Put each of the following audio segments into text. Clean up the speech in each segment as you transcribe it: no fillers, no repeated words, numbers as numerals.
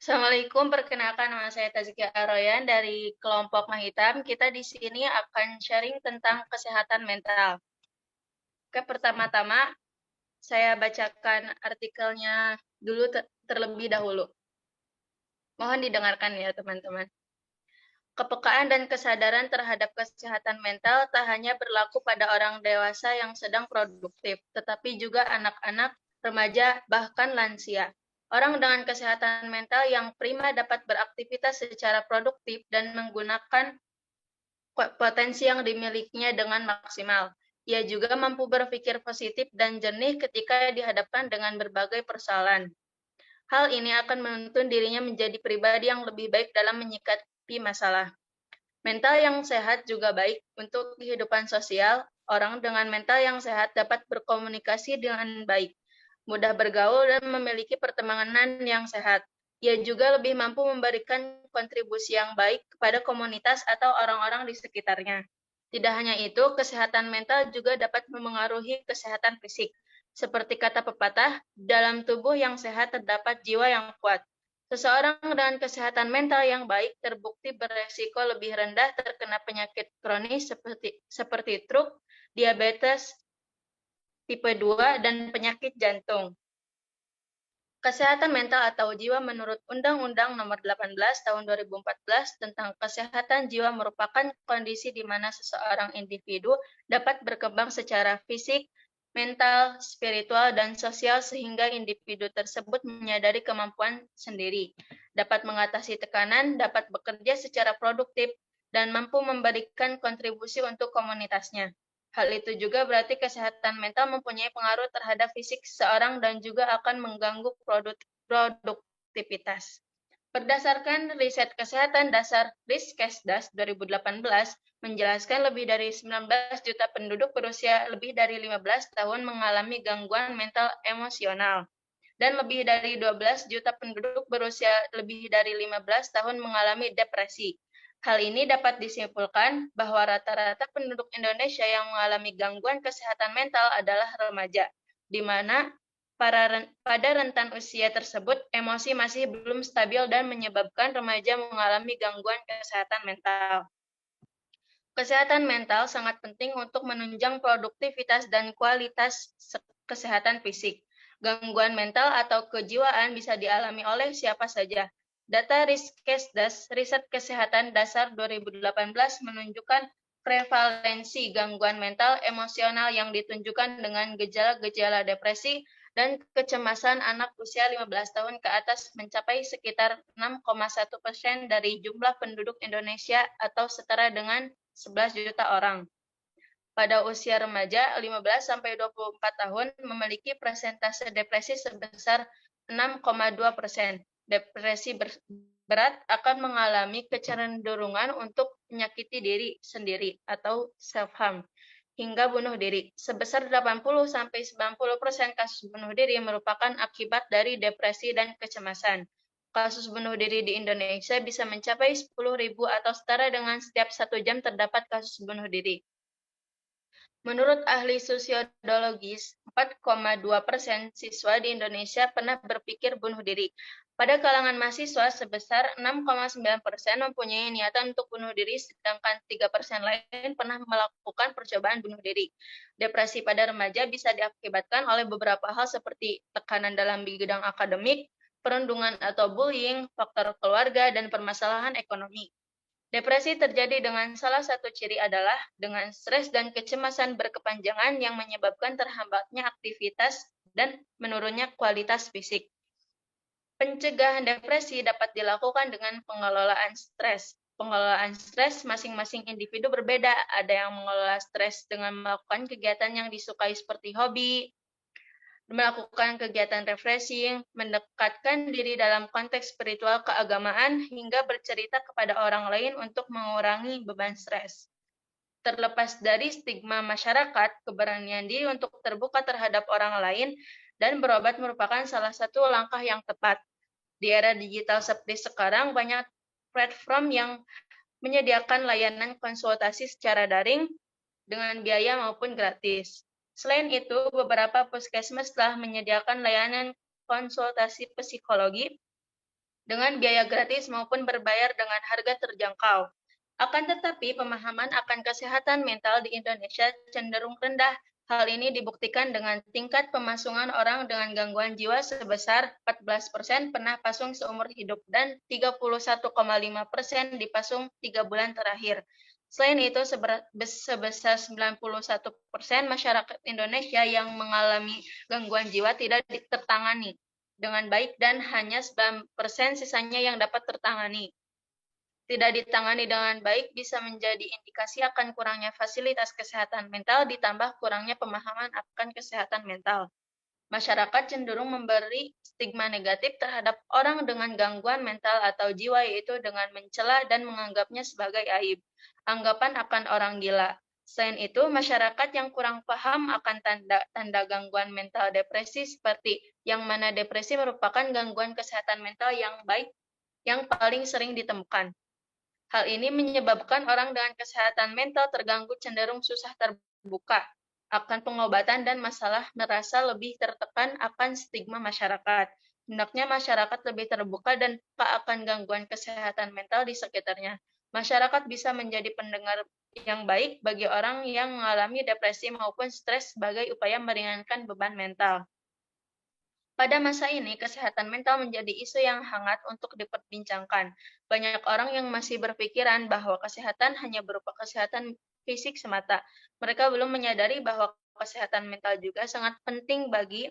Assalamualaikum, perkenalkan nama saya Tazkia Aroyan dari kelompok Mahitam. Kita di sini akan sharing tentang kesehatan mental. Oke, pertama-tama saya bacakan artikelnya dulu terlebih dahulu. Mohon didengarkan ya teman-teman. Kepekaan dan kesadaran terhadap kesehatan mental tak hanya berlaku pada orang dewasa yang sedang produktif, tetapi juga anak-anak, remaja, bahkan lansia. Orang dengan kesehatan mental yang prima dapat beraktivitas secara produktif dan menggunakan potensi yang dimilikinya dengan maksimal. Ia juga mampu berpikir positif dan jernih ketika dihadapkan dengan berbagai persoalan. Hal ini akan menuntun dirinya menjadi pribadi yang lebih baik dalam menyikapi masalah. Mental yang sehat juga baik untuk kehidupan sosial. Orang dengan mental yang sehat dapat berkomunikasi dengan baik, mudah bergaul, dan memiliki pertemanan yang sehat. Ia juga lebih mampu memberikan kontribusi yang baik kepada komunitas atau orang-orang di sekitarnya. Tidak hanya itu, kesehatan mental juga dapat memengaruhi kesehatan fisik. Seperti kata pepatah, dalam tubuh yang sehat terdapat jiwa yang kuat. Seseorang dengan kesehatan mental yang baik terbukti beresiko lebih rendah terkena penyakit kronis seperti stroke, diabetes tipe 2, dan penyakit jantung. Kesehatan mental atau jiwa menurut Undang-Undang Nomor 18 Tahun 2014 tentang Kesehatan Jiwa merupakan kondisi di mana seseorang individu dapat berkembang secara fisik, mental, spiritual, dan sosial sehingga individu tersebut menyadari kemampuan sendiri, dapat mengatasi tekanan, dapat bekerja secara produktif, dan mampu memberikan kontribusi untuk komunitasnya. Hal itu juga berarti kesehatan mental mempunyai pengaruh terhadap fisik seseorang dan juga akan mengganggu produktivitas. Berdasarkan riset kesehatan dasar Riskesdas 2018 menjelaskan lebih dari 19 juta penduduk berusia lebih dari 15 tahun mengalami gangguan mental emosional dan lebih dari 12 juta penduduk berusia lebih dari 15 tahun mengalami depresi. Hal ini dapat disimpulkan bahwa rata-rata penduduk Indonesia yang mengalami gangguan kesehatan mental adalah remaja, di mana pada rentan usia tersebut emosi masih belum stabil dan menyebabkan remaja mengalami gangguan kesehatan mental. Kesehatan mental sangat penting untuk menunjang produktivitas dan kualitas kesehatan fisik. Gangguan mental atau kejiwaan bisa dialami oleh siapa saja. Data Riskesdas, Riset Kesehatan Dasar 2018 menunjukkan prevalensi gangguan mental emosional yang ditunjukkan dengan gejala-gejala depresi dan kecemasan anak usia 15 tahun ke atas mencapai sekitar 6,1% dari jumlah penduduk Indonesia atau setara dengan 11 juta orang. Pada usia remaja 15-24 tahun memiliki persentase depresi sebesar 6,2%. Depresi berat akan mengalami kecenderungan untuk menyakiti diri sendiri atau self-harm hingga bunuh diri. Sebesar 80-90% kasus bunuh diri merupakan akibat dari depresi dan kecemasan. Kasus bunuh diri di Indonesia bisa mencapai 10.000 atau setara dengan setiap 1 jam terdapat kasus bunuh diri. Menurut ahli sosiologis, 4,2% siswa di Indonesia pernah berpikir bunuh diri. Pada kalangan mahasiswa, sebesar 6,9% mempunyai niatan untuk bunuh diri, sedangkan 3% lain pernah melakukan percobaan bunuh diri. Depresi pada remaja bisa diakibatkan oleh beberapa hal seperti tekanan dalam bidang akademik, perundungan atau bullying, faktor keluarga, dan permasalahan ekonomi. Depresi terjadi dengan salah satu ciri adalah dengan stres dan kecemasan berkepanjangan yang menyebabkan terhambatnya aktivitas dan menurunnya kualitas fisik. Pencegahan depresi dapat dilakukan dengan pengelolaan stres. Pengelolaan stres masing-masing individu berbeda. Ada yang mengelola stres dengan melakukan kegiatan yang disukai seperti hobi, melakukan kegiatan refreshing, mendekatkan diri dalam konteks spiritual keagamaan, hingga bercerita kepada orang lain untuk mengurangi beban stres. Terlepas dari stigma masyarakat, keberanian diri untuk terbuka terhadap orang lain dan berobat merupakan salah satu langkah yang tepat. Di era digital seperti sekarang, banyak platform yang menyediakan layanan konsultasi secara daring dengan biaya maupun gratis. Selain itu, beberapa puskesmas telah menyediakan layanan konsultasi psikologi dengan biaya gratis maupun berbayar dengan harga terjangkau. Akan tetapi, pemahaman akan kesehatan mental di Indonesia cenderung rendah. Hal ini dibuktikan dengan tingkat pemasungan orang dengan gangguan jiwa sebesar 14% pernah pasung seumur hidup dan 31,5% dipasung 3 bulan terakhir. Selain itu, sebesar 91% masyarakat Indonesia yang mengalami gangguan jiwa tidak tertangani dengan baik dan hanya 9% sisanya yang dapat tertangani. Tidak ditangani dengan baik bisa menjadi indikasi akan kurangnya fasilitas kesehatan mental ditambah kurangnya pemahaman akan kesehatan mental. Masyarakat cenderung memberi stigma negatif terhadap orang dengan gangguan mental atau jiwa, yaitu dengan mencela dan menganggapnya sebagai aib. Anggapan akan orang gila. Selain itu, masyarakat yang kurang paham akan tanda-tanda gangguan mental depresi seperti yang mana depresi merupakan gangguan kesehatan mental yang baik yang paling sering ditemukan. Hal ini menyebabkan orang dengan kesehatan mental terganggu cenderung susah terbuka akan pengobatan dan masalah merasa lebih tertekan akan stigma masyarakat. Hendaknya masyarakat lebih terbuka dan peka akan gangguan kesehatan mental di sekitarnya. Masyarakat bisa menjadi pendengar yang baik bagi orang yang mengalami depresi maupun stres sebagai upaya meringankan beban mental. Pada masa ini, kesehatan mental menjadi isu yang hangat untuk diperbincangkan. Banyak orang yang masih berpikiran bahwa kesehatan hanya berupa kesehatan fisik semata. Mereka belum menyadari bahwa kesehatan mental juga sangat penting bagi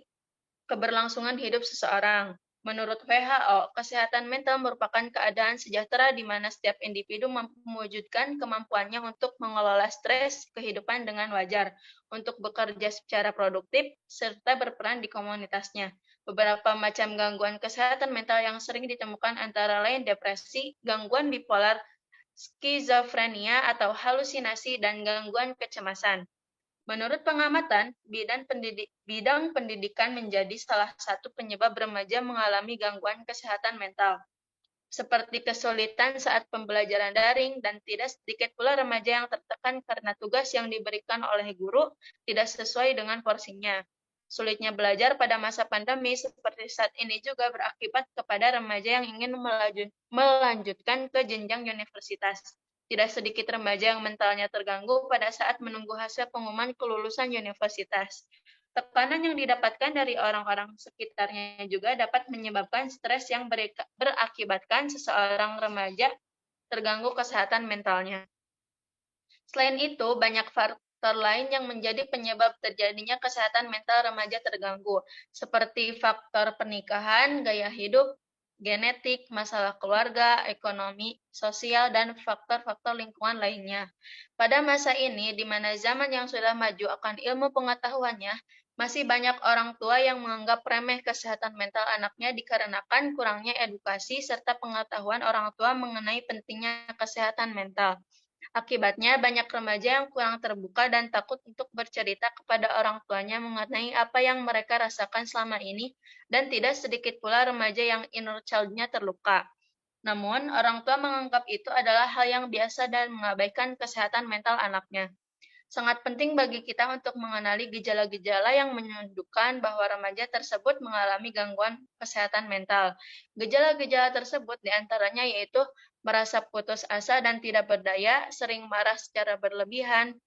keberlangsungan hidup seseorang. Menurut WHO, kesehatan mental merupakan keadaan sejahtera di mana setiap individu mampu mewujudkan kemampuannya untuk mengelola stres kehidupan dengan wajar, untuk bekerja secara produktif, serta berperan di komunitasnya. Beberapa macam gangguan kesehatan mental yang sering ditemukan antara lain depresi, gangguan bipolar, skizofrenia atau halusinasi, dan gangguan kecemasan. Menurut pengamatan, bidang pendidikan menjadi salah satu penyebab remaja mengalami gangguan kesehatan mental, seperti kesulitan saat pembelajaran daring, dan tidak sedikit pula remaja yang tertekan karena tugas yang diberikan oleh guru tidak sesuai dengan porsinya. Sulitnya belajar pada masa pandemi seperti saat ini juga berakibat kepada remaja yang ingin melanjutkan ke jenjang universitas. Tidak sedikit remaja yang mentalnya terganggu pada saat menunggu hasil pengumuman kelulusan universitas. Tekanan yang didapatkan dari orang-orang sekitarnya juga dapat menyebabkan stres yang berakibatkan seseorang remaja terganggu kesehatan mentalnya. Selain itu, banyak faktor lain yang menjadi penyebab terjadinya kesehatan mental remaja terganggu, seperti faktor pernikahan, gaya hidup, genetik, masalah keluarga, ekonomi, sosial, dan faktor-faktor lingkungan lainnya. Pada masa ini, di mana zaman yang sudah maju akan ilmu pengetahuannya, masih banyak orang tua yang menganggap remeh kesehatan mental anaknya dikarenakan kurangnya edukasi serta pengetahuan orang tua mengenai pentingnya kesehatan mental. Akibatnya, banyak remaja yang kurang terbuka dan takut untuk bercerita kepada orang tuanya mengenai apa yang mereka rasakan selama ini, dan tidak sedikit pula remaja yang inner child-nya terluka. Namun, orang tua menganggap itu adalah hal yang biasa dan mengabaikan kesehatan mental anaknya. Sangat penting bagi kita untuk mengenali gejala-gejala yang menunjukkan bahwa remaja tersebut mengalami gangguan kesehatan mental. Gejala-gejala tersebut diantaranya yaitu merasa putus asa dan tidak berdaya, sering marah secara berlebihan,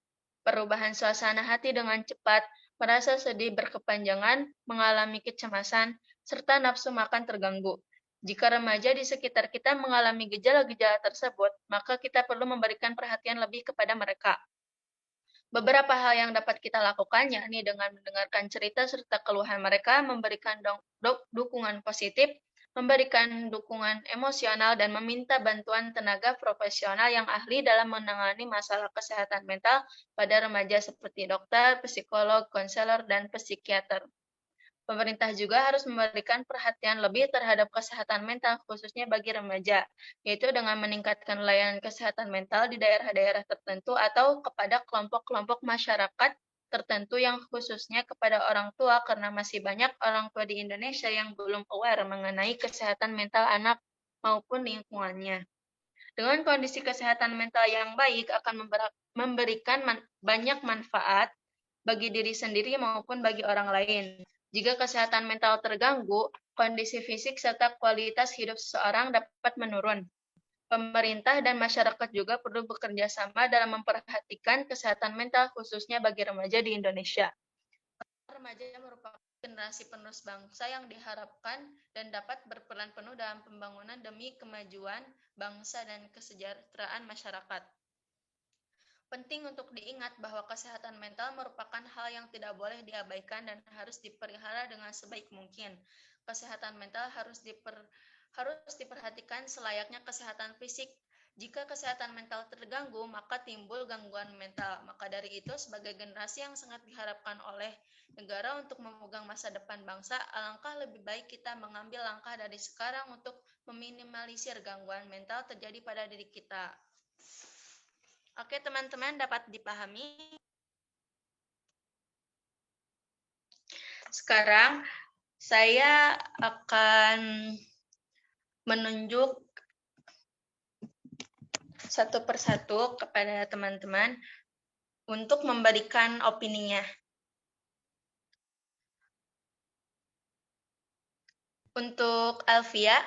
perubahan suasana hati dengan cepat, merasa sedih berkepanjangan, mengalami kecemasan, serta nafsu makan terganggu. Jika remaja di sekitar kita mengalami gejala-gejala tersebut, maka kita perlu memberikan perhatian lebih kepada mereka. Beberapa hal yang dapat kita lakukan, yakni dengan mendengarkan cerita serta keluhan mereka, memberikan dukungan positif, memberikan dukungan emosional, dan meminta bantuan tenaga profesional yang ahli dalam menangani masalah kesehatan mental pada remaja seperti dokter, psikolog, konselor, dan psikiater. Pemerintah juga harus memberikan perhatian lebih terhadap kesehatan mental, khususnya bagi remaja, yaitu dengan meningkatkan layanan kesehatan mental di daerah-daerah tertentu atau kepada kelompok-kelompok masyarakat tertentu yang khususnya kepada orang tua, karena masih banyak orang tua di Indonesia yang belum aware mengenai kesehatan mental anak maupun lingkungannya. Dengan kondisi kesehatan mental yang baik akan memberikan banyak manfaat bagi diri sendiri maupun bagi orang lain. Jika kesehatan mental terganggu, kondisi fisik serta kualitas hidup seseorang dapat menurun. Pemerintah dan masyarakat juga perlu bekerja sama dalam memperhatikan kesehatan mental khususnya bagi remaja di Indonesia. Remaja merupakan generasi penerus bangsa yang diharapkan dan dapat berperan penuh dalam pembangunan demi kemajuan bangsa dan kesejahteraan masyarakat. Penting untuk diingat bahwa kesehatan mental merupakan hal yang tidak boleh diabaikan dan harus dipelihara dengan sebaik mungkin. Kesehatan mental harus diperhatikan selayaknya kesehatan fisik. Jika kesehatan mental terganggu, maka timbul gangguan mental. Maka dari itu, sebagai generasi yang sangat diharapkan oleh negara untuk memegang masa depan bangsa, alangkah lebih baik kita mengambil langkah dari sekarang untuk meminimalisir gangguan mental terjadi pada diri kita. Oke, teman-teman, dapat dipahami? Sekarang, saya akan menunjuk satu persatu kepada teman-teman untuk memberikan opininya. Untuk Alfia,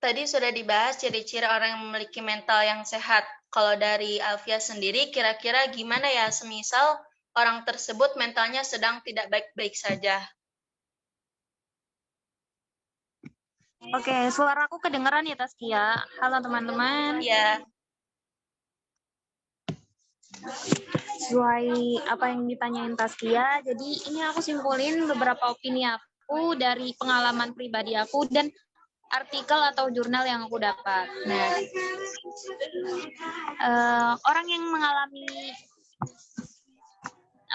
tadi sudah dibahas ciri-ciri orang yang memiliki mental yang sehat. Kalau dari Alfia sendiri, kira-kira gimana ya semisal orang tersebut mentalnya sedang tidak baik-baik saja? Oke, suaraku kedengeran ya Taskia. Halo teman-teman. Ya. Sesuai apa yang ditanyain Taskia, jadi ini aku simpulin beberapa opini aku dari pengalaman pribadi aku dan artikel atau jurnal yang aku dapat. Nah, orang yang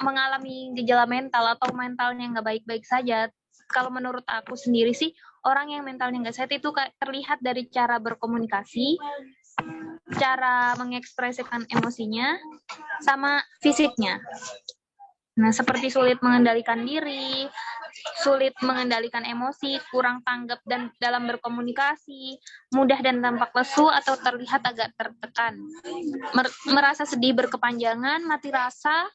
mengalami gejala mental atau mentalnya nggak baik-baik saja, kalau menurut aku sendiri sih, orang yang mentalnya nggak sehat itu terlihat dari cara berkomunikasi, cara mengekspresikan emosinya, sama fisiknya. Nah, seperti sulit mengendalikan diri, sulit mengendalikan emosi, kurang tanggap dan dalam berkomunikasi, mudah dan tampak lesu atau terlihat agak tertekan, merasa sedih berkepanjangan, mati rasa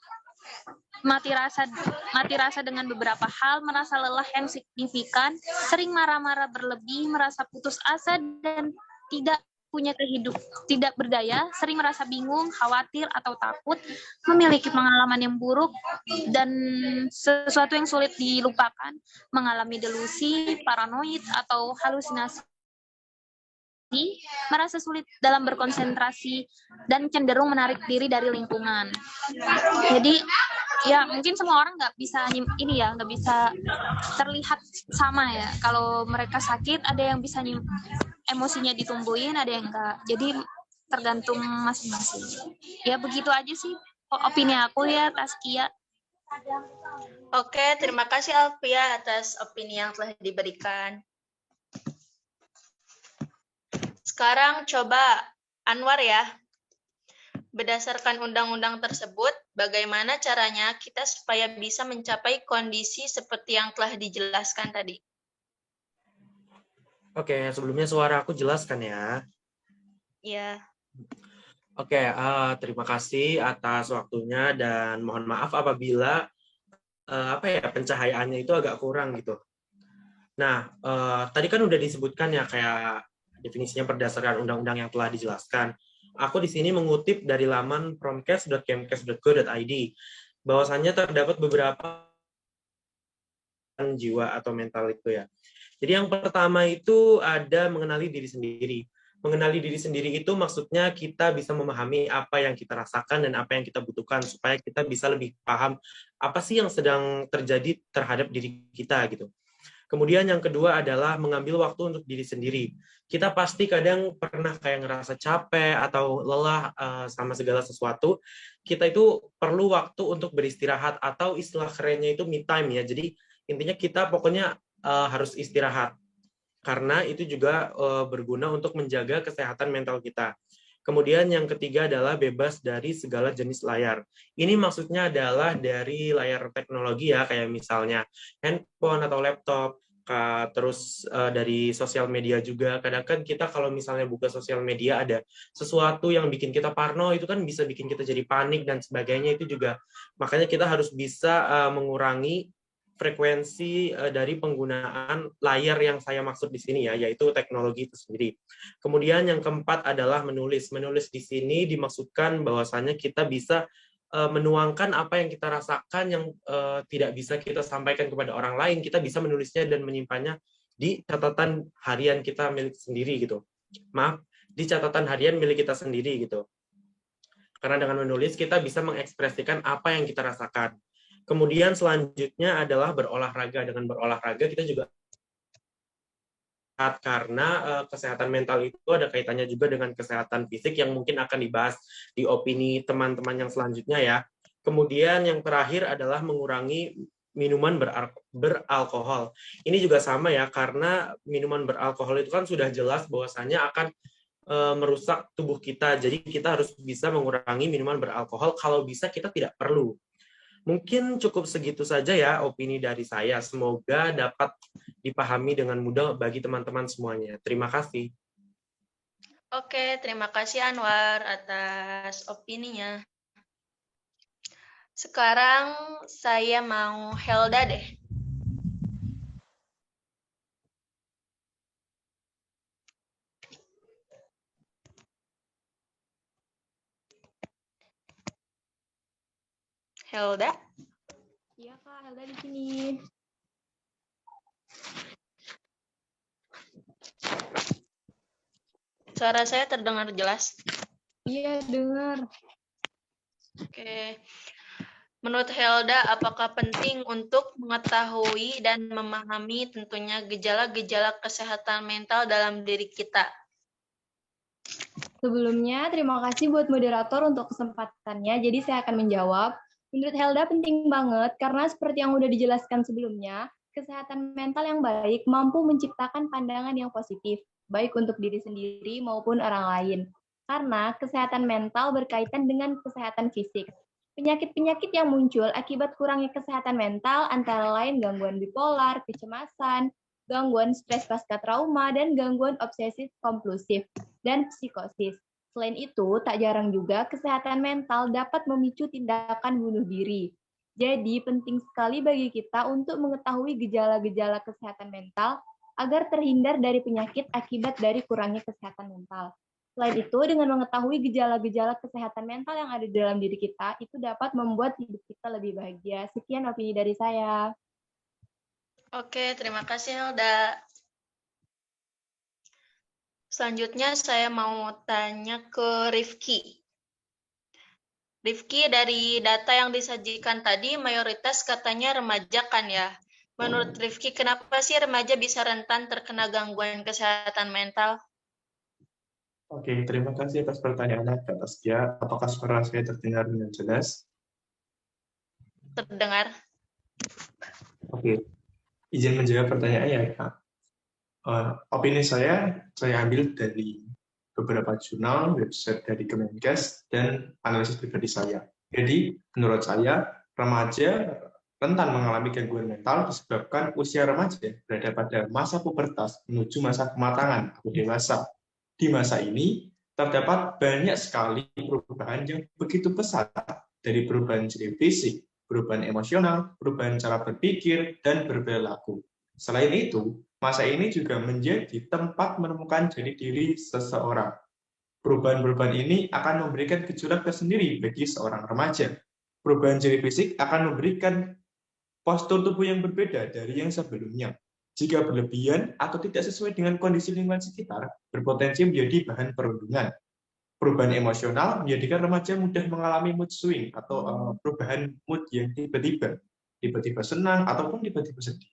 dengan beberapa hal, merasa lelah yang signifikan, sering marah-marah berlebih, merasa putus asa dan tidak punya tidak berdaya, sering merasa bingung, khawatir atau takut, memiliki pengalaman yang buruk dan sesuatu yang sulit dilupakan, mengalami delusi, paranoid atau halusinasi, merasa sulit dalam berkonsentrasi dan cenderung menarik diri dari lingkungan. Jadi ya mungkin semua orang nggak bisa nggak bisa terlihat sama ya. Kalau mereka sakit ada yang bisa emosinya ditumbuhin, ada yang enggak. Jadi tergantung masing-masing. Ya begitu aja sih opini aku ya Taskia. Oke, terima kasih Alfia atas opini yang telah diberikan. Sekarang coba Anwar ya. Berdasarkan undang-undang tersebut, bagaimana caranya kita supaya bisa mencapai kondisi seperti yang telah dijelaskan tadi? Oke, sebelumnya suara aku jelaskan ya. Iya. Oke, terima kasih atas waktunya dan mohon maaf apabila pencahayaannya itu agak kurang gitu. Nah, tadi kan udah disebutkan ya kayak definisinya berdasarkan undang-undang yang telah dijelaskan. Aku di sini mengutip dari laman promkes.kemkes.go.id bahwasannya terdapat beberapa jiwa atau mental itu ya. Jadi yang pertama itu ada mengenali diri sendiri. Mengenali diri sendiri itu maksudnya kita bisa memahami apa yang kita rasakan dan apa yang kita butuhkan supaya kita bisa lebih paham apa sih yang sedang terjadi terhadap diri kita gitu. Kemudian yang kedua adalah mengambil waktu untuk diri sendiri. Kita pasti kadang pernah kayak ngerasa capek atau lelah sama segala sesuatu. Kita itu perlu waktu untuk beristirahat atau istilah kerennya itu me time ya. Jadi intinya kita pokoknya harus istirahat. Karena itu juga berguna untuk menjaga kesehatan mental kita. Kemudian yang ketiga adalah bebas dari segala jenis layar. Ini maksudnya adalah dari layar teknologi ya, kayak misalnya handphone atau laptop. terus dari sosial media juga. Kadang kan kita kalau misalnya buka sosial media ada sesuatu yang bikin kita parno, itu kan bisa bikin kita jadi panik dan sebagainya. Itu juga makanya kita harus bisa mengurangi frekuensi dari penggunaan layar yang saya maksud di sini ya, yaitu teknologi itu sendiri. Kemudian yang keempat adalah menulis. Menulis di sini dimaksudkan bahwasanya kita bisa menuangkan apa yang kita rasakan yang tidak bisa kita sampaikan kepada orang lain. Kita bisa menulisnya dan menyimpannya di catatan harian kita milik sendiri gitu. Maaf, di catatan harian milik kita sendiri gitu. Karena dengan menulis kita bisa mengekspresikan apa yang kita rasakan. Kemudian selanjutnya adalah berolahraga. Dengan berolahraga kita juga karena kesehatan mental itu ada kaitannya juga dengan kesehatan fisik yang mungkin akan dibahas di opini teman-teman yang selanjutnya ya. Kemudian yang terakhir adalah mengurangi minuman beralkohol. Ini juga sama ya, karena minuman beralkohol itu kan sudah jelas bahwasannya akan merusak tubuh kita. Jadi kita harus bisa mengurangi minuman beralkohol, kalau bisa kita tidak perlu. Mungkin cukup segitu saja ya opini dari saya. Semoga dapat dipahami dengan mudah bagi teman-teman semuanya. Terima kasih. Oke, terima kasih Anwar atas opininya. Sekarang saya mau Helda deh. Helda? Iya Kak, Helda di sini. Suara saya terdengar jelas? Iya, dengar. Oke. Menurut Helda, apakah penting untuk mengetahui dan memahami tentunya gejala-gejala kesehatan mental dalam diri kita? Sebelumnya, terima kasih buat moderator untuk kesempatannya. Jadi saya akan menjawab. Menurut Helda penting banget karena seperti yang udah dijelaskan sebelumnya, kesehatan mental yang baik mampu menciptakan pandangan yang positif, baik untuk diri sendiri maupun orang lain. Karena kesehatan mental berkaitan dengan kesehatan fisik. Penyakit-penyakit yang muncul akibat kurangnya kesehatan mental antara lain gangguan bipolar, kecemasan, gangguan stres pasca trauma, dan gangguan obsesif kompulsif, dan psikosis. Selain itu, tak jarang juga kesehatan mental dapat memicu tindakan bunuh diri. Jadi, penting sekali bagi kita untuk mengetahui gejala-gejala kesehatan mental agar terhindar dari penyakit akibat dari kurangnya kesehatan mental. Selain itu, dengan mengetahui gejala-gejala kesehatan mental yang ada di dalam diri kita, itu dapat membuat hidup kita lebih bahagia. Sekian opini dari saya. Oke, terima kasih Helda. Selanjutnya saya mau tanya ke Rifki. Rifki, dari data yang disajikan tadi, mayoritas katanya remaja kan ya? Menurut Rifki, kenapa sih remaja bisa rentan terkena gangguan kesehatan mental? Oke, terima kasih atas pertanyaannya, Kak Taskia. Apakah suara saya terdengar dengan jelas? Terdengar? Oke, izin menjawab pertanyaannya, Kak. Opini saya ambil dari beberapa jurnal, website dari Kemenkes, dan analisis pribadi saya. Jadi, menurut saya, remaja rentan mengalami gangguan mental disebabkan usia remaja berada pada masa pubertas menuju masa kematangan atau dewasa. Di masa ini, terdapat banyak sekali perubahan yang begitu pesat, dari perubahan ciri fisik, perubahan emosional, perubahan cara berpikir, dan berperilaku. Selain itu, masa ini juga menjadi tempat menemukan jati diri seseorang. Perubahan-perubahan ini akan memberikan gejolak tersendiri bagi seorang remaja. Perubahan ciri fisik akan memberikan postur tubuh yang berbeda dari yang sebelumnya. Jika berlebihan atau tidak sesuai dengan kondisi lingkungan sekitar, berpotensi menjadi bahan perundungan. Perubahan emosional menjadikan remaja mudah mengalami mood swing atau perubahan mood yang tiba-tiba senang ataupun tiba-tiba sedih.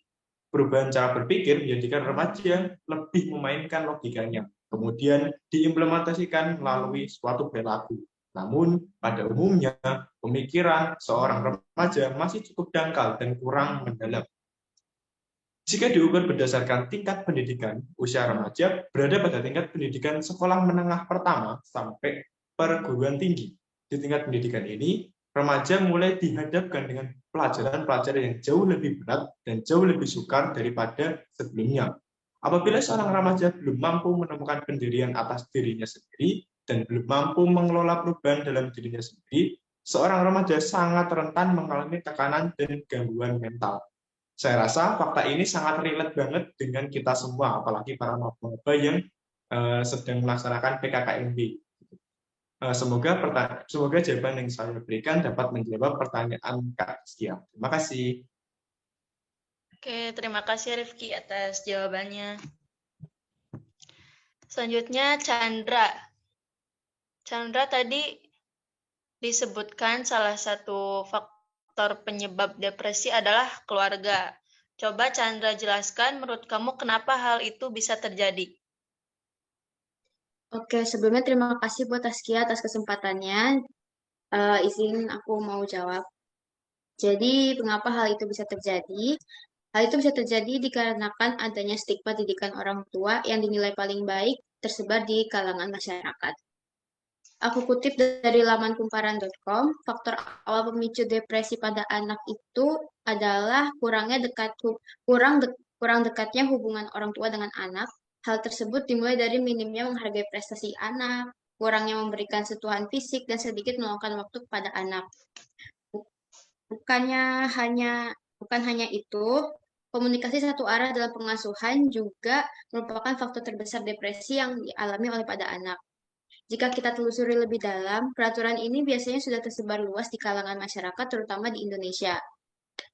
Perubahan cara berpikir menjadikan remaja lebih memainkan logikanya, kemudian diimplementasikan melalui suatu perilaku. Namun, pada umumnya, pemikiran seorang remaja masih cukup dangkal dan kurang mendalam. Jika diukur berdasarkan tingkat pendidikan, usia remaja berada pada tingkat pendidikan sekolah menengah pertama sampai perguruan tinggi. Di tingkat pendidikan ini, remaja mulai dihadapkan dengan pelajaran-pelajaran yang jauh lebih berat dan jauh lebih sukar daripada sebelumnya. Apabila seorang remaja belum mampu menemukan pendirian atas dirinya sendiri dan belum mampu mengelola perubahan dalam dirinya sendiri, seorang remaja sangat rentan mengalami tekanan dan gangguan mental. Saya rasa fakta ini sangat relate banget dengan kita semua, apalagi para maba yang sedang melaksanakan PKKMB. Semoga jawaban yang saya berikan dapat menjawab pertanyaan Kak Rizkia. Terima kasih. Oke, terima kasih Rifki atas jawabannya. Selanjutnya Chandra. Chandra tadi disebutkan salah satu faktor penyebab depresi adalah keluarga. Coba Chandra jelaskan menurut kamu kenapa hal itu bisa terjadi? Oke, sebelumnya terima kasih buat Taskia atas kesempatannya. Izin aku mau jawab. Jadi, mengapa hal itu bisa terjadi? Hal itu bisa terjadi dikarenakan adanya stigma didikan orang tua yang dinilai paling baik tersebar di kalangan masyarakat. Aku kutip dari laman kumparan.com, faktor awal pemicu depresi pada anak itu adalah kurang dekatnya hubungan orang tua dengan anak. Hal tersebut dimulai dari minimnya menghargai prestasi anak, kurangnya memberikan sentuhan fisik, dan sedikit meluangkan waktu kepada anak. Bukan hanya itu, komunikasi satu arah dalam pengasuhan juga merupakan faktor terbesar depresi yang dialami oleh pada anak. Jika kita telusuri lebih dalam, peraturan ini biasanya sudah tersebar luas di kalangan masyarakat, terutama di Indonesia.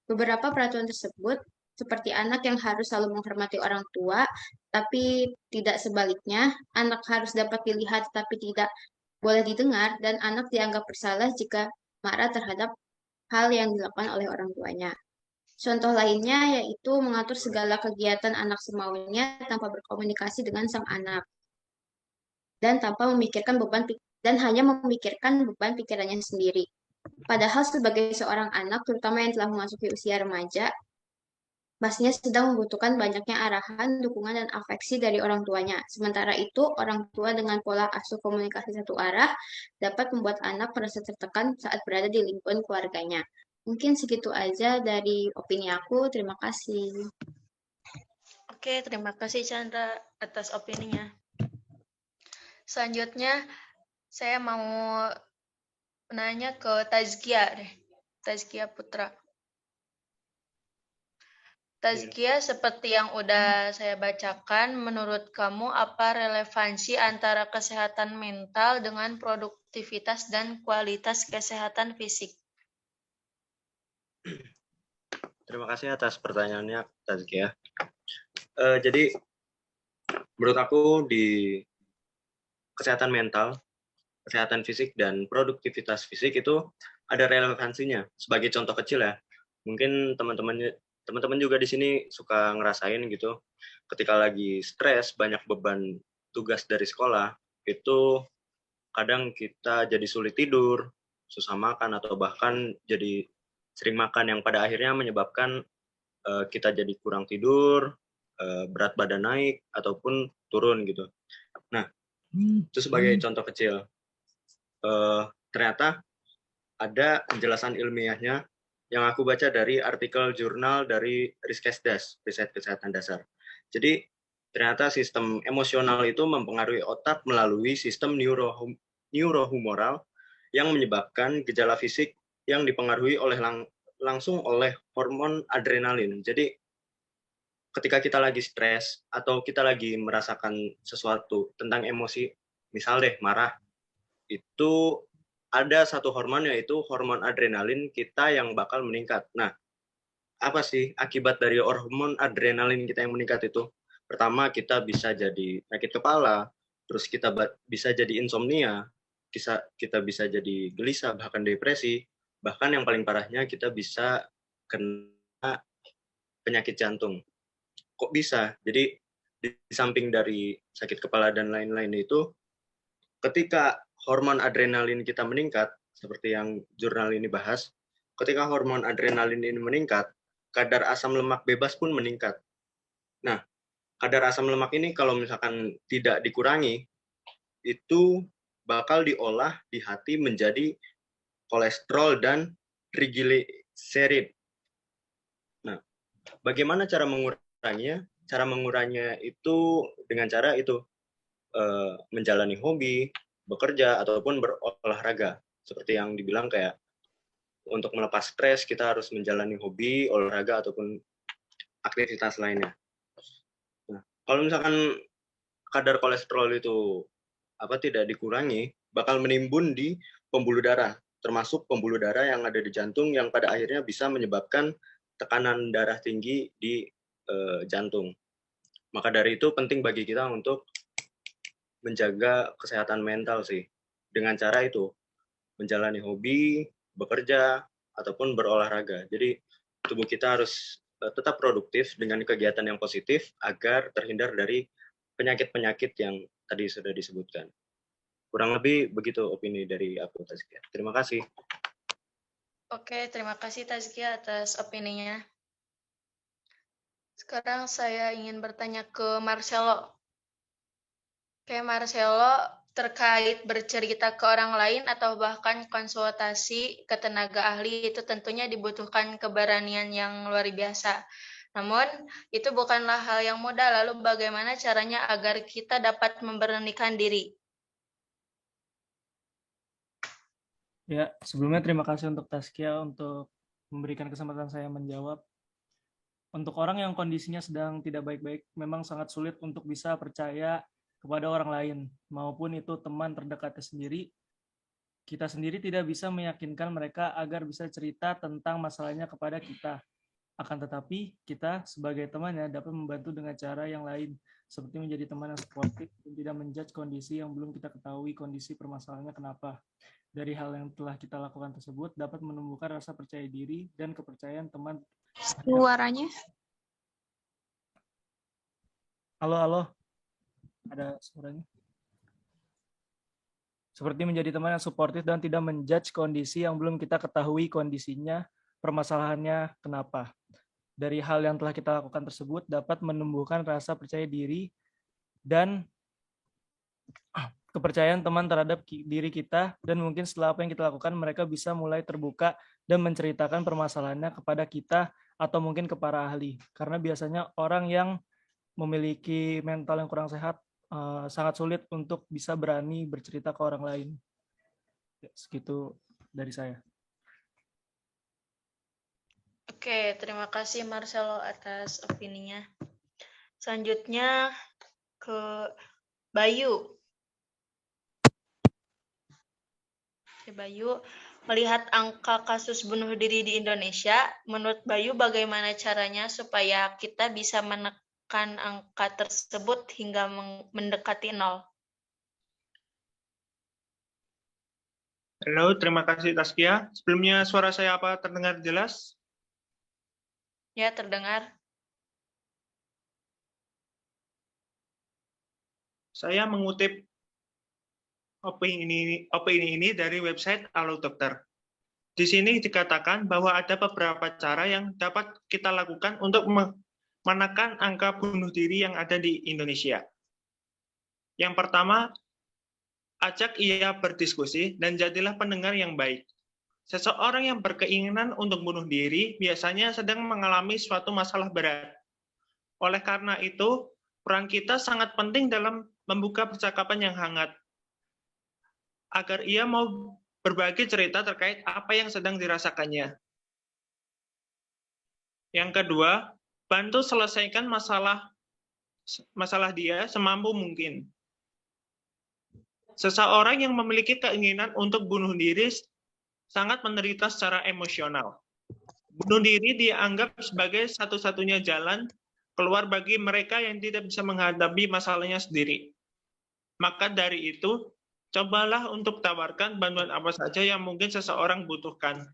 Beberapa peraturan tersebut, seperti anak yang harus selalu menghormati orang tua, tapi tidak sebaliknya, anak harus dapat dilihat tapi tidak boleh didengar, dan anak dianggap bersalah jika marah terhadap hal yang dilakukan oleh orang tuanya. Contoh lainnya yaitu mengatur segala kegiatan anak semaunya tanpa berkomunikasi dengan sang anak dan hanya memikirkan beban pikirannya sendiri. Padahal sebagai seorang anak, terutama yang telah memasuki usia remaja, pastinya sedang membutuhkan banyaknya arahan, dukungan, dan afeksi dari orang tuanya. Sementara itu, orang tua dengan pola asuh komunikasi satu arah dapat membuat anak merasa tertekan saat berada di lingkungan keluarganya. Mungkin segitu aja dari opini aku. Terima kasih. Oke, terima kasih Chandra atas opininya. Selanjutnya, saya mau nanya ke Tazkia deh. Tazkia Putra. Tazkia, seperti yang udah saya bacakan, menurut kamu apa relevansi antara kesehatan mental dengan produktivitas dan kualitas kesehatan fisik? Terima kasih atas pertanyaannya, Tazkia. Jadi, menurut aku di kesehatan mental, kesehatan fisik, dan produktivitas fisik itu ada relevansinya. Sebagai contoh kecil ya, mungkin teman-teman juga di sini suka ngerasain gitu, ketika lagi stres, banyak beban tugas dari sekolah, itu kadang kita jadi sulit tidur, susah makan, atau bahkan jadi sering makan yang pada akhirnya menyebabkan kita jadi kurang tidur, berat badan naik, ataupun turun gitu. Nah, itu sebagai contoh kecil. Ternyata ada penjelasan ilmiahnya yang aku baca dari artikel jurnal dari Riskesdas, Riset Kesehatan Dasar. Jadi, ternyata sistem emosional itu mempengaruhi otak melalui sistem neurohumoral yang menyebabkan gejala fisik yang dipengaruhi langsung oleh hormon adrenalin. Jadi, ketika kita lagi stres atau kita lagi merasakan sesuatu tentang emosi, misal deh marah, itu ada satu hormon yaitu hormon adrenalin kita yang bakal meningkat. Nah, apa sih akibat dari hormon adrenalin kita yang meningkat itu? Pertama, kita bisa jadi sakit kepala, terus kita bisa jadi insomnia, kita bisa jadi gelisah, bahkan depresi, bahkan yang paling parahnya kita bisa kena penyakit jantung. Kok bisa? Jadi di samping dari sakit kepala dan lain-lain itu, ketika hormon adrenalin kita meningkat, seperti yang jurnal ini bahas, ketika hormon adrenalin ini meningkat, kadar asam lemak bebas pun meningkat. Nah, kadar asam lemak ini kalau misalkan tidak dikurangi, itu bakal diolah di hati menjadi kolesterol dan serid. Nah, bagaimana cara menguranginya? Cara menguranginya itu dengan cara itu menjalani hobi, bekerja, ataupun berolahraga. Seperti yang dibilang kayak untuk melepas stres kita harus menjalani hobi, olahraga, ataupun aktivitas lainnya. Nah, kalau misalkan kadar kolesterol itu tidak dikurangi, bakal menimbun di pembuluh darah, termasuk pembuluh darah yang ada di jantung yang pada akhirnya bisa menyebabkan tekanan darah tinggi di jantung. Maka dari itu penting bagi kita untuk menjaga kesehatan mental sih. Dengan cara itu, menjalani hobi, bekerja, ataupun berolahraga. Jadi tubuh kita harus tetap produktif dengan kegiatan yang positif agar terhindar dari penyakit-penyakit yang tadi sudah disebutkan. Kurang lebih begitu opini dari aku, Tazkia. Terima kasih. Oke, terima kasih Tazkia atas opininya. Sekarang saya ingin bertanya ke Marcelo. Oke, Marcelo, terkait bercerita ke orang lain atau bahkan konsultasi ke tenaga ahli itu tentunya dibutuhkan keberanian yang luar biasa. Namun, itu bukanlah hal yang mudah. Lalu bagaimana caranya agar kita dapat memberanikan diri? Ya, sebelumnya terima kasih untuk Tazkia untuk memberikan kesempatan saya menjawab. Untuk orang yang kondisinya sedang tidak baik-baik, memang sangat sulit untuk bisa percaya kepada orang lain, maupun itu teman terdekatnya sendiri. Kita sendiri tidak bisa meyakinkan mereka agar bisa cerita tentang masalahnya kepada kita. Akan tetapi, kita sebagai temannya dapat membantu dengan cara yang lain, seperti menjadi teman yang suportif dan tidak menjudge kondisi yang belum kita ketahui kondisi permasalahannya kenapa. Dari hal yang telah kita lakukan tersebut dapat menumbuhkan rasa percaya diri dan kepercayaan teman. Suaranya. Halo. Ada suaranya. Seperti menjadi teman yang suportif dan tidak menjudge kondisi yang belum kita ketahui kondisinya, permasalahannya kenapa. Dari hal yang telah kita lakukan tersebut dapat menumbuhkan rasa percaya diri dan kepercayaan teman terhadap diri kita, dan mungkin setelah apa yang kita lakukan mereka bisa mulai terbuka dan menceritakan permasalahannya kepada kita atau mungkin ke para ahli. Karena biasanya orang yang memiliki mental yang kurang sehat sangat sulit untuk bisa berani bercerita ke orang lain. Ya, segitu dari saya. Oke, terima kasih Marcelo atas opininya. Selanjutnya ke Bayu. Bayu, melihat angka kasus bunuh diri di Indonesia, menurut Bayu bagaimana caranya supaya kita bisa menekan angka tersebut hingga mendekati 0? Halo, terima kasih Tazkia. Sebelumnya suara saya apa terdengar jelas? Ya, terdengar. Saya mengutip opini ini dari website Halo Dokter. Di sini dikatakan bahwa ada beberapa cara yang dapat kita lakukan untuk menekan angka bunuh diri yang ada di Indonesia. Yang pertama, ajak ia berdiskusi dan jadilah pendengar yang baik. Seseorang yang berkeinginan untuk bunuh diri biasanya sedang mengalami suatu masalah berat. Oleh karena itu, peran kita sangat penting dalam membuka percakapan yang hangat, agar ia mau berbagi cerita terkait apa yang sedang dirasakannya. Yang kedua, bantu selesaikan masalah dia semampu mungkin. Seseorang yang memiliki keinginan untuk bunuh diri sangat menderita secara emosional. Bunuh diri dianggap sebagai satu-satunya jalan keluar bagi mereka yang tidak bisa menghadapi masalahnya sendiri. Maka dari itu, cobalah untuk tawarkan bantuan apa saja yang mungkin seseorang butuhkan.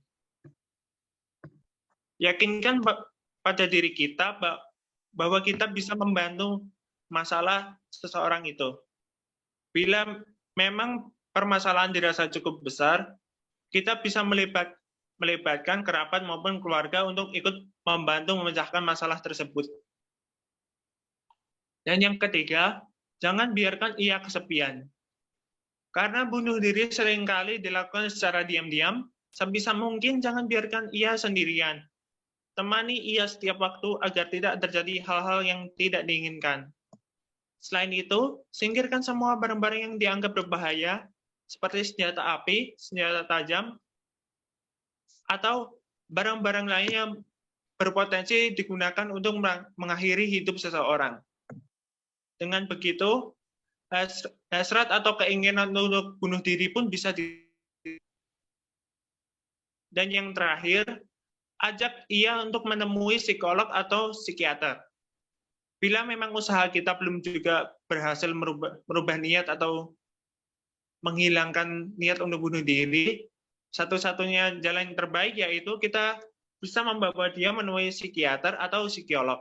Yakinkan pada diri kita bahwa kita bisa membantu masalah seseorang itu. Bila memang permasalahan dirasa cukup besar, kita bisa melibatkan kerabat maupun keluarga untuk ikut membantu memecahkan masalah tersebut. Dan yang ketiga, jangan biarkan ia kesepian. Karena bunuh diri seringkali dilakukan secara diam-diam, Sebisa mungkin jangan biarkan ia sendirian. Temani ia setiap waktu agar tidak terjadi hal-hal yang tidak diinginkan. Selain itu, singkirkan semua barang-barang yang dianggap berbahaya, seperti senjata api, senjata tajam, atau barang-barang lain yang berpotensi digunakan untuk mengakhiri hidup seseorang. Dengan begitu, hasrat atau keinginan untuk bunuh diri pun bisa Dan yang terakhir, ajak ia untuk menemui psikolog atau psikiater. Bila memang usaha kita belum juga berhasil merubah niat atau menghilangkan niat untuk bunuh diri, satu-satunya jalan yang terbaik yaitu kita bisa membawa dia menemui psikiater atau psikolog.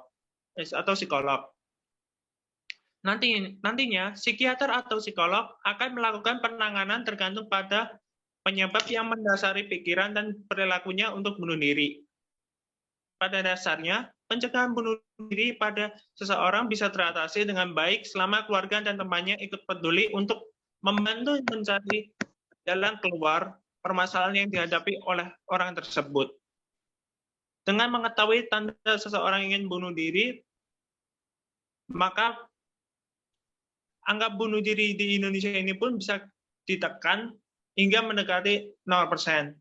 Nantinya, psikiater atau psikolog akan melakukan penanganan tergantung pada penyebab yang mendasari pikiran dan perilakunya untuk bunuh diri. Pada dasarnya, pencegahan bunuh diri pada seseorang bisa teratasi dengan baik selama keluarga dan temannya ikut peduli untuk membantu mencari jalan keluar permasalahan yang dihadapi oleh orang tersebut. Dengan mengetahui tanda seseorang ingin bunuh diri, maka angka bunuh diri di Indonesia ini pun bisa ditekan hingga mendekati 0%.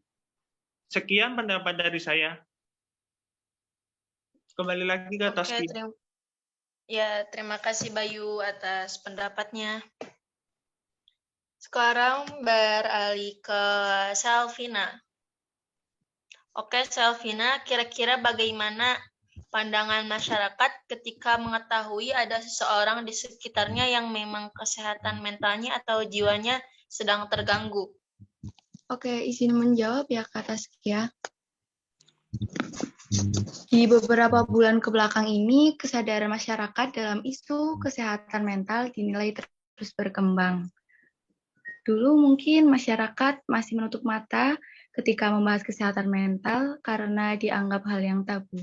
Sekian pendapat dari saya. Kembali lagi ke Taskia. Terima kasih Bayu atas pendapatnya. Sekarang beralih ke Selvina. Oke, Selvina, kira-kira bagaimana pandangan masyarakat ketika mengetahui ada seseorang di sekitarnya yang memang kesehatan mentalnya atau jiwanya sedang terganggu? Oke, izin menjawab ya Kak Taskia. Di beberapa bulan kebelakang ini, kesadaran masyarakat dalam isu kesehatan mental dinilai terus berkembang. Dulu mungkin masyarakat masih menutup mata ketika membahas kesehatan mental karena dianggap hal yang tabu.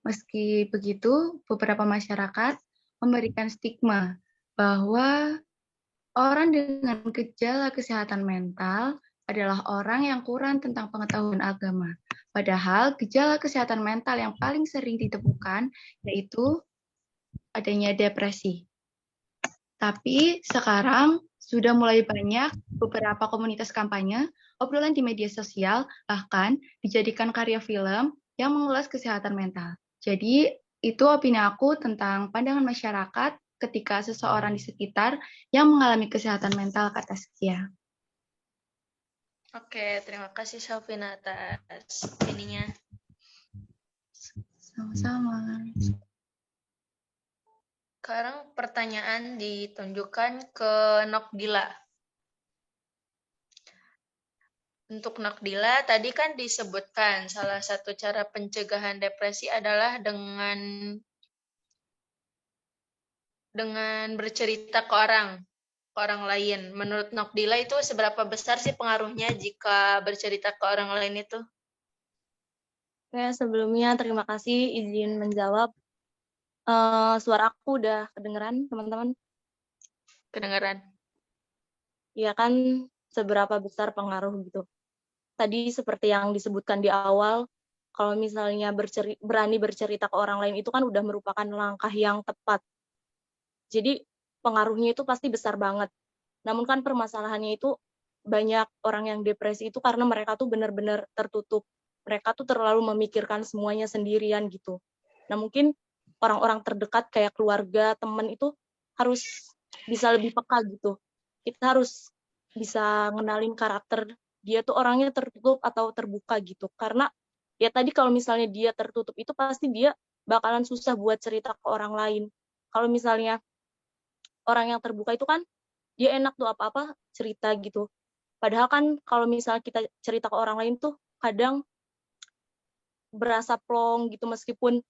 Meski begitu, beberapa masyarakat memberikan stigma bahwa orang dengan gejala kesehatan mental adalah orang yang kurang tentang pengetahuan agama. Padahal gejala kesehatan mental yang paling sering ditemukan yaitu adanya depresi. Tapi sekarang sudah mulai banyak beberapa komunitas kampanye, obrolan di media sosial, bahkan dijadikan karya film yang mengulas kesehatan mental. Jadi itu opini aku tentang pandangan masyarakat ketika seseorang di sekitar yang mengalami kesehatan mental, Kak Taskia. Oke, terima kasih Selvina atas ininya. Sama-sama. Sekarang pertanyaan ditunjukkan ke Nokdila. Untuk Nokdila, tadi kan disebutkan salah satu cara pencegahan depresi adalah dengan bercerita ke orang lain. Menurut Nokdila itu seberapa besar sih pengaruhnya jika bercerita ke orang lain itu? Oke, sebelumnya terima kasih izin menjawab. Suara aku udah kedengeran, teman-teman? Kedengeran. Iya kan, seberapa besar pengaruh gitu. Tadi seperti yang disebutkan di awal, kalau misalnya berani bercerita ke orang lain itu kan udah merupakan langkah yang tepat. Jadi pengaruhnya itu pasti besar banget. Namun kan permasalahannya itu banyak orang yang depresi itu karena mereka tuh benar-benar tertutup. Mereka tuh terlalu memikirkan semuanya sendirian gitu. Nah mungkin orang-orang terdekat kayak keluarga, teman itu harus bisa lebih peka gitu. Kita harus bisa ngenalin karakter dia tuh orangnya tertutup atau terbuka gitu. Karena ya tadi kalau misalnya dia tertutup itu pasti dia bakalan susah buat cerita ke orang lain. Kalau misalnya orang yang terbuka itu kan dia enak tuh apa-apa cerita gitu. Padahal kan kalau misalnya kita cerita ke orang lain tuh kadang berasa plong gitu meskipun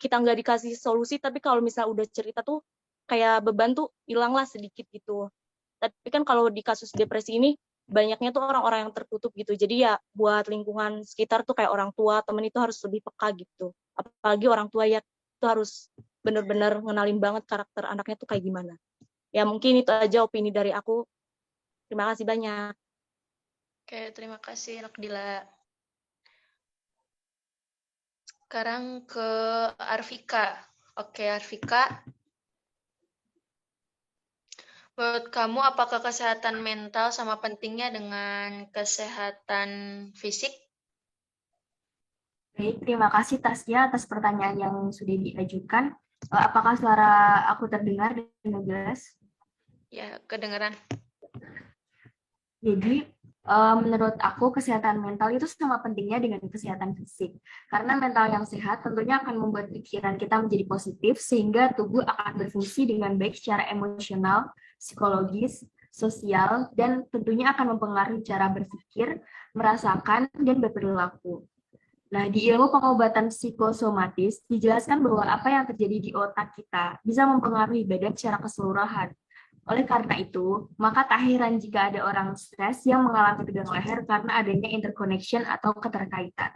kita nggak dikasih solusi, tapi kalau misalnya udah cerita tuh kayak beban tuh hilanglah sedikit gitu. Tapi kan kalau di kasus depresi ini banyaknya tuh orang-orang yang tertutup gitu. Jadi ya buat lingkungan sekitar tuh kayak orang tua, temen itu harus lebih peka gitu. Apalagi orang tua ya itu harus benar-benar ngenalin banget karakter anaknya tuh kayak gimana. Ya mungkin itu aja opini dari aku. Terima kasih banyak. Oke, terima kasih Nakdila. Sekarang ke Arvika. Oke, Arvika. Menurut kamu, apakah kesehatan mental sama pentingnya dengan kesehatan fisik? Baik, terima kasih Tasya atas pertanyaan yang sudah diajukan. Apakah suara aku terdengar dengan jelas? Ya, kedengaran. Jadi, menurut aku kesehatan mental itu sama pentingnya dengan kesehatan fisik. Karena mental yang sehat tentunya akan membuat pikiran kita menjadi positif sehingga tubuh akan berfungsi dengan baik secara emosional, psikologis, sosial, dan tentunya akan mempengaruhi cara berpikir, merasakan, dan berperilaku. Nah, di ilmu pengobatan psikosomatis dijelaskan bahwa apa yang terjadi di otak kita bisa mempengaruhi badan secara keseluruhan. Oleh karena itu, maka tak heran jika ada orang stres yang mengalami tegang leher karena adanya interconnection atau keterkaitan.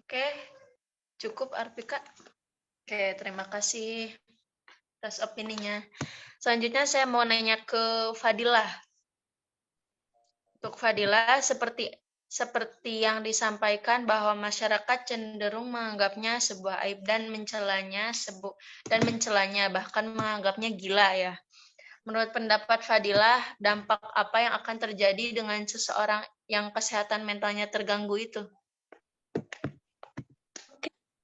Oke, cukup Arvika. Oke, terima kasih atas opininya. Selanjutnya saya mau nanya ke Fadilah. Untuk Fadilah, seperti yang disampaikan bahwa masyarakat cenderung menganggapnya sebuah aib dan mencelanya, bahkan menganggapnya gila ya. Menurut pendapat Fadilah, dampak apa yang akan terjadi dengan seseorang yang kesehatan mentalnya terganggu itu?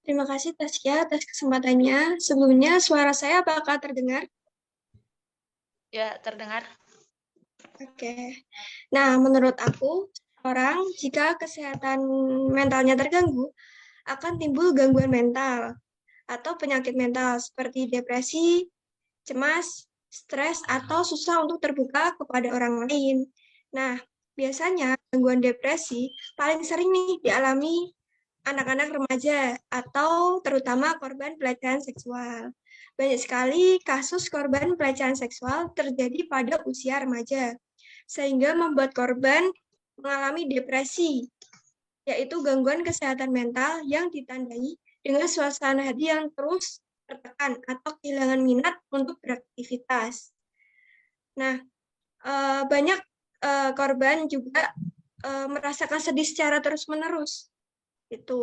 Terima kasih Tasya atas kesempatannya. Sebelumnya suara saya apakah terdengar? Ya, terdengar. Oke. Nah, menurut aku, orang jika kesehatan mentalnya terganggu, akan timbul gangguan mental atau penyakit mental seperti depresi, cemas, stres, atau susah untuk terbuka kepada orang lain. Nah, biasanya gangguan depresi paling sering nih dialami anak-anak remaja atau terutama korban pelecehan seksual. Banyak sekali kasus korban pelecehan seksual terjadi pada usia remaja, sehingga membuat korban mengalami depresi, yaitu gangguan kesehatan mental yang ditandai dengan suasana hati yang terus tertekan atau kehilangan minat untuk beraktivitas. Nah, banyak korban juga merasakan sedih secara terus-menerus.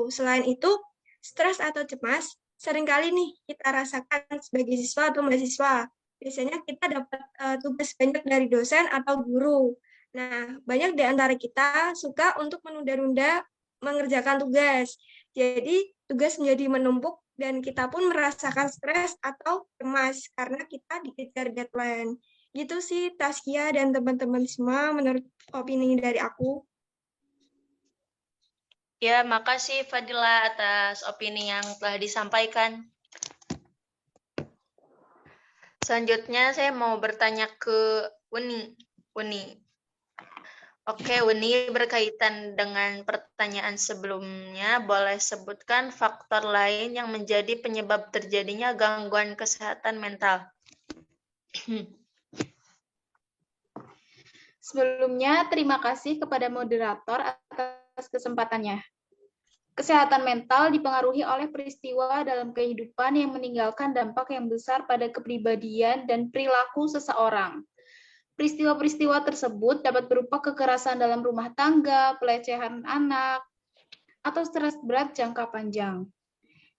Selain itu, stres atau cemas seringkali nih kita rasakan sebagai siswa atau mahasiswa. Biasanya kita dapat tugas banyak dari dosen atau guru. Nah, banyak di antara kita suka untuk menunda-nunda mengerjakan tugas. Jadi, tugas menjadi menumpuk dan kita pun merasakan stres atau cemas karena kita dikejar deadline. Gitu sih Taskia dan teman-teman semua menurut opini dari aku. Ya, makasih Fadila atas opini yang telah disampaikan. Selanjutnya saya mau bertanya ke Uni. Oke, Uni, berkaitan dengan pertanyaan sebelumnya, boleh sebutkan faktor lain yang menjadi penyebab terjadinya gangguan kesehatan mental. Sebelumnya, terima kasih kepada moderator atas kesempatannya. Kesehatan mental dipengaruhi oleh peristiwa dalam kehidupan yang meninggalkan dampak yang besar pada kepribadian dan perilaku seseorang. Peristiwa-peristiwa tersebut dapat berupa kekerasan dalam rumah tangga, pelecehan anak, atau stres berat jangka panjang.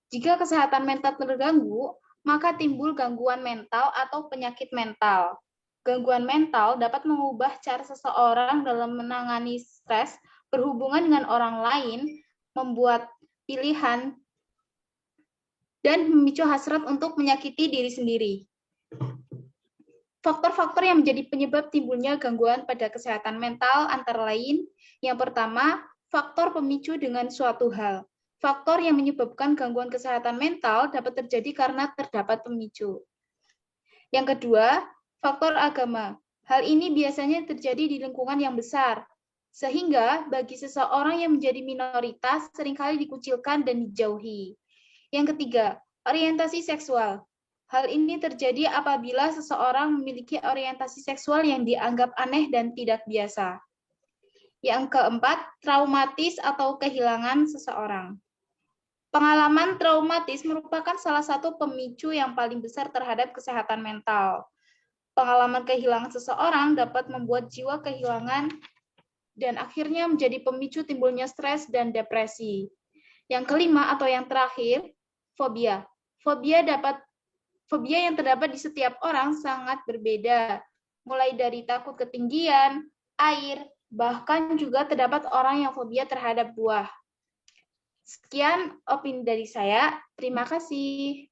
Jika kesehatan mental terganggu, maka timbul gangguan mental atau penyakit mental. Gangguan mental dapat mengubah cara seseorang dalam menangani stres, berhubungan dengan orang lain, membuat pilihan, dan memicu hasrat untuk menyakiti diri sendiri. Faktor-faktor yang menjadi penyebab timbulnya gangguan pada kesehatan mental antara lain, yang pertama, faktor pemicu dengan suatu hal. Faktor yang menyebabkan gangguan kesehatan mental dapat terjadi karena terdapat pemicu. Yang kedua, faktor agama. Hal ini biasanya terjadi di lingkungan yang besar, sehingga bagi seseorang yang menjadi minoritas seringkali dikucilkan dan dijauhi. Yang ketiga, orientasi seksual. Hal ini terjadi apabila seseorang memiliki orientasi seksual yang dianggap aneh dan tidak biasa. Yang keempat, traumatis atau kehilangan seseorang. Pengalaman traumatis merupakan salah satu pemicu yang paling besar terhadap kesehatan mental. Pengalaman kehilangan seseorang dapat membuat jiwa kehilangan dan akhirnya menjadi pemicu timbulnya stres dan depresi. Yang kelima atau yang terakhir, fobia. Fobia yang terdapat di setiap orang sangat berbeda, mulai dari takut ketinggian, air, bahkan juga terdapat orang yang fobia terhadap buah. Sekian opini dari saya. Terima kasih.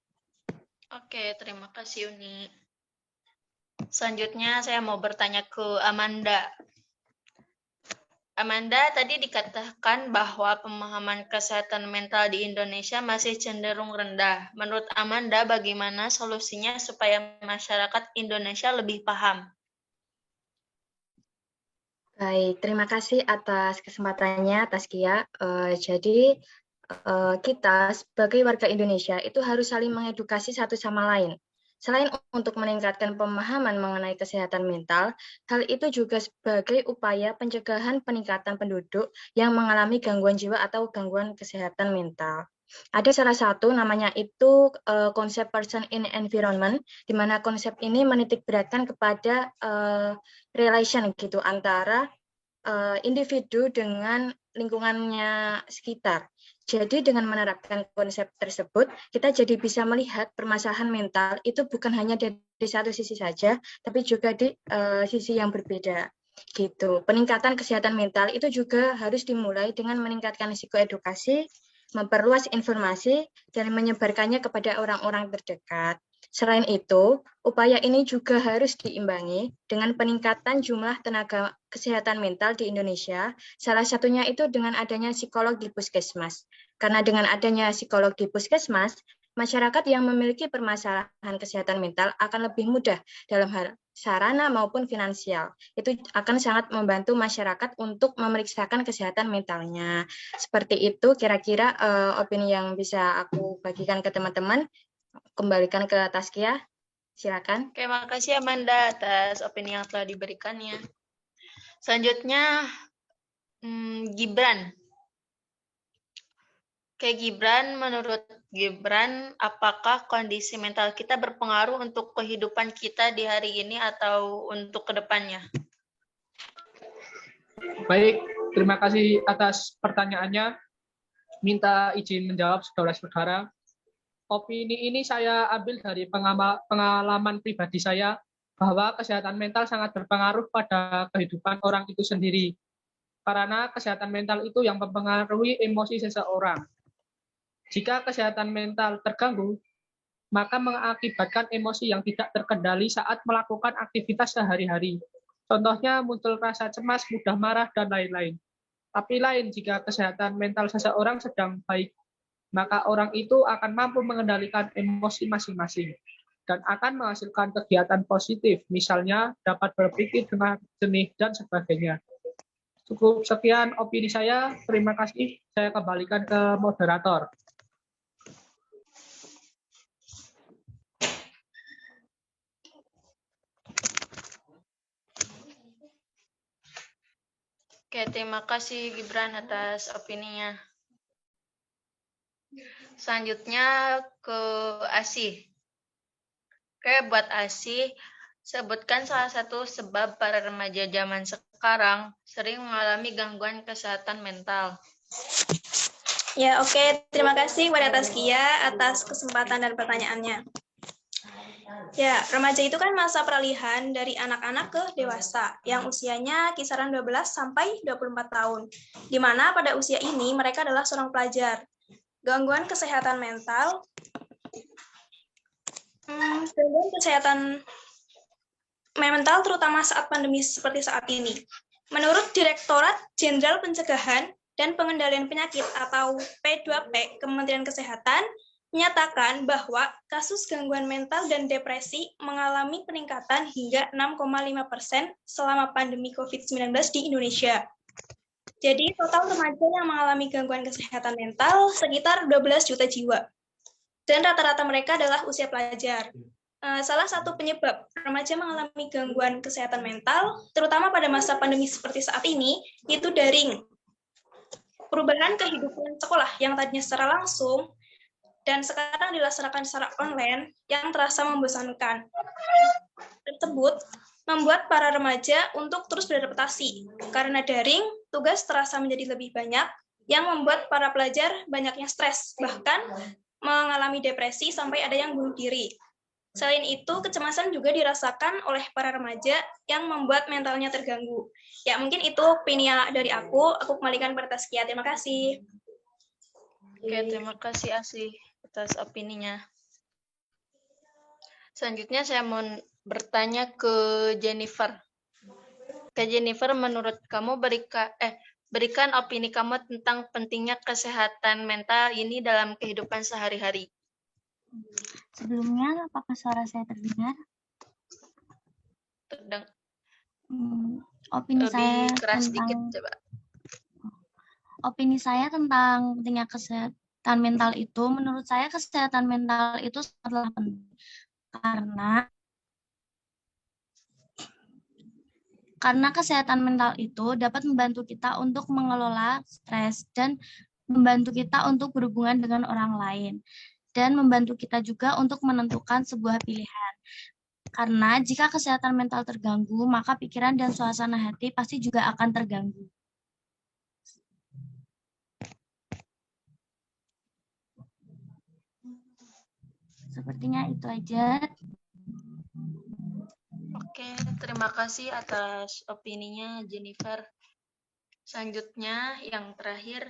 Oke, terima kasih Uni. Selanjutnya saya mau bertanya ke Amanda. Amanda, tadi dikatakan bahwa pemahaman kesehatan mental di Indonesia masih cenderung rendah. Menurut Amanda, bagaimana solusinya supaya masyarakat Indonesia lebih paham? Baik, terima kasih atas kesempatannya, Taskia. Jadi, kita sebagai warga Indonesia itu harus saling mengedukasi satu sama lain. Selain untuk meningkatkan pemahaman mengenai kesehatan mental, hal itu juga sebagai upaya pencegahan peningkatan penduduk yang mengalami gangguan jiwa atau gangguan kesehatan mental. Ada salah satu namanya itu konsep person in environment, di mana konsep ini menitikberatkan kepada relation gitu antara individu dengan lingkungannya sekitar. Jadi dengan menerapkan konsep tersebut, kita jadi bisa melihat permasalahan mental itu bukan hanya dari satu sisi saja, tapi juga di sisi yang berbeda. Gitu. Peningkatan kesehatan mental itu juga harus dimulai dengan meningkatkan psikoedukasi, memperluas informasi, dan menyebarkannya kepada orang-orang terdekat. Selain itu, upaya ini juga harus diimbangi dengan peningkatan jumlah tenaga kesehatan mental di Indonesia, salah satunya itu dengan adanya psikolog di puskesmas. Karena dengan adanya psikolog di puskesmas, masyarakat yang memiliki permasalahan kesehatan mental akan lebih mudah dalam hal sarana maupun finansial. Itu akan sangat membantu masyarakat untuk memeriksakan kesehatan mentalnya. Seperti itu kira-kira opini yang bisa aku bagikan ke teman-teman. Kembalikan ke Taskia, silakan. Oke, makasih Amanda atas opini yang telah diberikannya. Selanjutnya, Gibran. Oke, Gibran, menurut Gibran, apakah kondisi mental kita berpengaruh untuk kehidupan kita di hari ini atau untuk kedepannya? Baik, terima kasih atas pertanyaannya. Minta izin menjawab saudara-saudara. Opini ini saya ambil dari pengalaman pribadi saya bahwa kesehatan mental sangat berpengaruh pada kehidupan orang itu sendiri. Karena kesehatan mental itu yang mempengaruhi emosi seseorang. Jika kesehatan mental terganggu, maka mengakibatkan emosi yang tidak terkendali saat melakukan aktivitas sehari-hari. Contohnya muncul rasa cemas, mudah marah, dan lain-lain. Tapi lain jika kesehatan mental seseorang sedang baik, maka orang itu akan mampu mengendalikan emosi masing-masing dan akan menghasilkan kegiatan positif, misalnya dapat berpikir dengan jernih dan sebagainya. Cukup sekian opini saya, terima kasih. Saya kembalikan ke moderator. Oke, terima kasih Gibran atas opininya. Selanjutnya ke Asih. Oke, buat Asih, sebutkan salah satu sebab para remaja zaman sekarang sering mengalami gangguan kesehatan mental. Ya, oke. Terima kasih kepada Taskia atas kesempatan dan pertanyaannya. Ya, remaja itu kan masa peralihan dari anak-anak ke dewasa yang usianya kisaran 12 sampai 24 tahun. Di mana pada usia ini mereka adalah seorang pelajar. Gangguan kesehatan mental terutama saat pandemi seperti saat ini. Menurut Direktorat Jenderal Pencegahan dan Pengendalian Penyakit atau P2P Kementerian Kesehatan menyatakan bahwa kasus gangguan mental dan depresi mengalami peningkatan hingga 6,5% selama pandemi COVID-19 di Indonesia. Jadi total remaja yang mengalami gangguan kesehatan mental sekitar 12 juta jiwa. Dan rata-rata mereka adalah usia pelajar. Salah satu penyebab remaja mengalami gangguan kesehatan mental, terutama pada masa pandemi seperti saat ini, itu daring. Perubahan kehidupan sekolah yang tadinya secara langsung dan sekarang dilaksanakan secara online yang terasa membosankan. Tersebut membuat para remaja untuk terus beradaptasi. Karena daring, tugas terasa menjadi lebih banyak, yang membuat para pelajar banyaknya stres, bahkan mengalami depresi sampai ada yang bunuh diri. Selain itu, kecemasan juga dirasakan oleh para remaja yang membuat mentalnya terganggu. Ya, mungkin itu opini dari aku kembalikan pada Taskia. Terima kasih. Oke, terima kasih Asih atas opininya. Selanjutnya saya mau bertanya ke Jennifer. Ke Jennifer, menurut kamu berikan opini kamu tentang pentingnya kesehatan mental ini dalam kehidupan sehari-hari. Sebelumnya, apakah suara saya terdengar? Opini Lebih saya keras tentang dikit, coba. Opini saya tentang pentingnya kesehatan mental itu, menurut saya kesehatan mental itu sangatlah penting karena kesehatan mental itu dapat membantu kita untuk mengelola stres dan membantu kita untuk berhubungan dengan orang lain dan membantu kita juga untuk menentukan sebuah pilihan. Karena jika kesehatan mental terganggu, maka pikiran dan suasana hati pasti juga akan terganggu. Sepertinya itu aja. Oke, terima kasih atas opininya Jennifer. Selanjutnya yang terakhir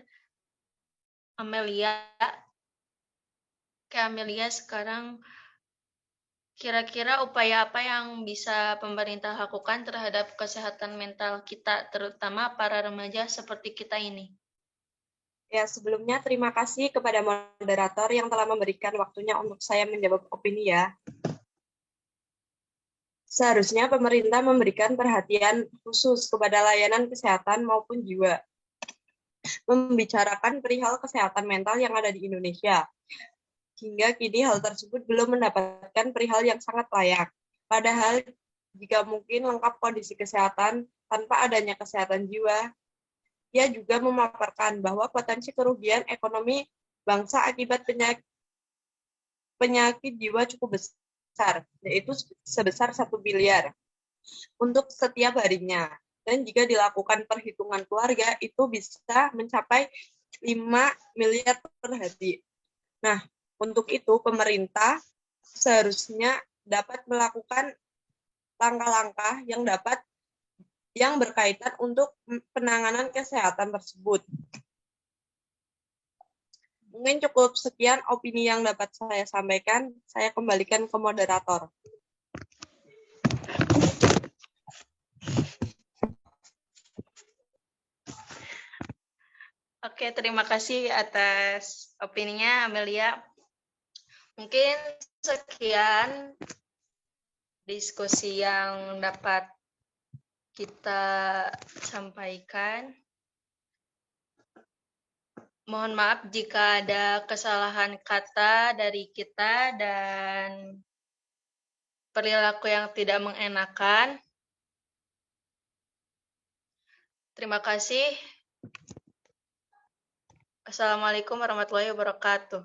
Amelia. Ke Amelia sekarang, kira-kira upaya apa yang bisa pemerintah lakukan terhadap kesehatan mental kita, terutama para remaja seperti kita ini? Ya, sebelumnya terima kasih kepada moderator yang telah memberikan waktunya untuk saya menjawab opini ya. Seharusnya pemerintah memberikan perhatian khusus kepada layanan kesehatan maupun jiwa. Membicarakan perihal kesehatan mental yang ada di Indonesia. Hingga kini hal tersebut belum mendapatkan perihal yang sangat layak. Padahal jika mungkin lengkap kondisi kesehatan tanpa adanya kesehatan jiwa, ia juga memaparkan bahwa potensi kerugian ekonomi bangsa akibat penyakit jiwa cukup besar, yaitu sebesar 1 miliar untuk setiap harinya. Dan jika dilakukan perhitungan keluarga, itu bisa mencapai 5 miliar per hari. Nah, untuk itu pemerintah seharusnya dapat melakukan langkah-langkah yang berkaitan untuk penanganan kesehatan tersebut. Mungkin cukup sekian opini yang dapat saya sampaikan. Saya kembalikan ke moderator. Oke, terima kasih atas opininya Amelia. Mungkin sekian diskusi yang dapat kita sampaikan. Mohon maaf jika ada kesalahan kata dari kita dan perilaku yang tidak mengenakan. Terima kasih. Assalamualaikum warahmatullahi wabarakatuh.